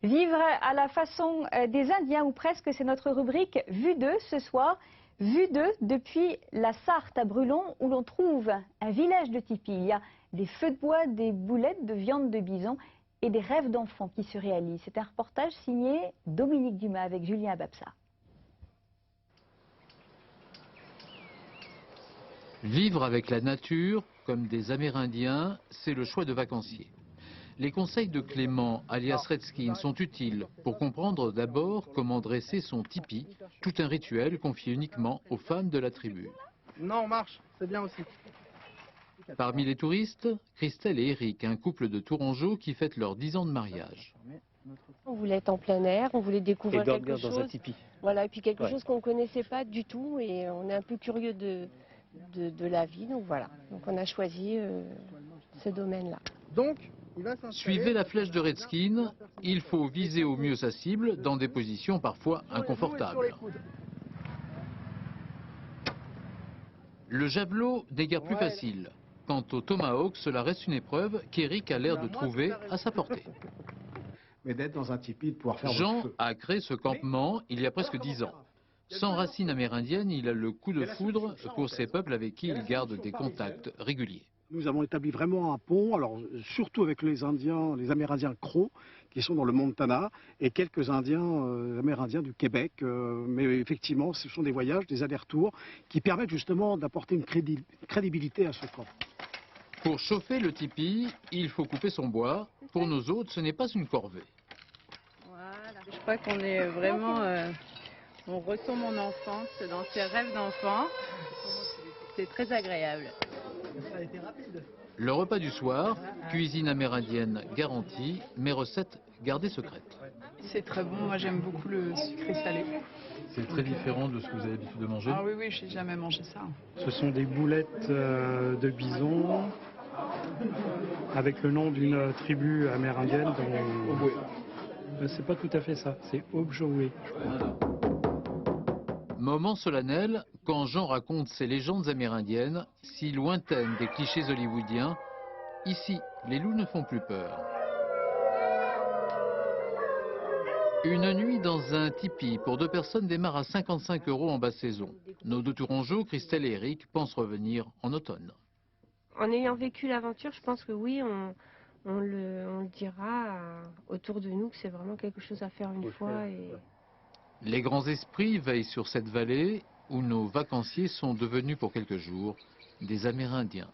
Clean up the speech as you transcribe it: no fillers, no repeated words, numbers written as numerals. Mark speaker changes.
Speaker 1: Vivre à la façon des Indiens, ou presque, c'est notre rubrique Vue d'eux ce soir. Vue d'eux depuis la Sarthe à Brulon, où l'on trouve un village de tipis. Il y a des feux de bois, des boulettes de viande de bison et des rêves d'enfants qui se réalisent. C'est un reportage signé Dominique Dumas avec Julien Babsa.
Speaker 2: Vivre avec la nature, comme des Amérindiens, c'est le choix de vacanciers. Les conseils de Clément, alias Redskin, sont utiles pour comprendre d'abord comment dresser son tipi, tout un rituel confié uniquement aux femmes de la tribu.
Speaker 3: Non, on marche, c'est bien aussi.
Speaker 2: Parmi les touristes, Christelle et Eric, un couple de Tourangeaux qui fêtent leurs 10 ans de mariage.
Speaker 4: On voulait être en plein air, on voulait découvrir quelque chose.
Speaker 3: Dans un tipi.
Speaker 4: Voilà, et puis quelque chose qu'on ne connaissait pas du tout et on est un peu curieux de la vie, donc voilà. Donc on a choisi ce domaine-là.
Speaker 3: Donc, il va s'installer.
Speaker 2: Suivez la flèche de Redskin, il faut viser au mieux sa cible dans des positions parfois inconfortables. Le javelot n'est guère plus facile. Quant au tomahawk, cela reste une épreuve qu'Eric a l'air de trouver à sa portée.
Speaker 5: Mais d'être dans un tipi, de pouvoir faire
Speaker 2: Jean
Speaker 5: votre feu.
Speaker 2: a créé ce campement il y a presque 10 ans. Sans racines amérindiennes, il a le coup de foudre pour ces peuples avec qui il garde des contacts réguliers.
Speaker 5: Nous avons établi vraiment un pont, alors surtout avec les Indiens, les Amérindiens Crocs, qui sont dans le Montana, et quelques Indiens, Amérindiens du Québec. Mais effectivement, ce sont des voyages, des allers-retours, qui permettent justement d'apporter une crédibilité à ce camp.
Speaker 2: Pour chauffer le tipi, il faut couper son bois. Pour nos hôtes, ce n'est pas une corvée.
Speaker 6: Voilà. Je crois qu'on est vraiment... on retombe en enfance, dans ses rêves d'enfant. C'est très agréable.
Speaker 2: Le repas du soir, cuisine amérindienne garantie, mais recette gardée secrète.
Speaker 7: C'est très bon, moi j'aime beaucoup le sucré salé.
Speaker 2: C'est très différent de ce que vous avez l'habitude de manger.
Speaker 7: Ah oui, oui, j'ai jamais mangé ça.
Speaker 8: Ce sont des boulettes de bison avec le nom d'une tribu amérindienne. C'est pas tout à fait ça, c'est Ojibwe, je crois.
Speaker 2: Moment solennel quand Jean raconte ces légendes amérindiennes, si lointaines des clichés hollywoodiens. Ici, les loups ne font plus peur. Une nuit dans un tipi pour 2 personnes démarre à 55 € en basse saison. Nos 2 Tourangeaux, Christelle et Eric, pensent revenir en automne.
Speaker 4: En ayant vécu l'aventure, je pense que oui, on le dira autour de nous que c'est vraiment quelque chose à faire une fois.
Speaker 2: Les grands esprits veillent sur cette vallée où nos vacanciers sont devenus pour quelques jours des Amérindiens.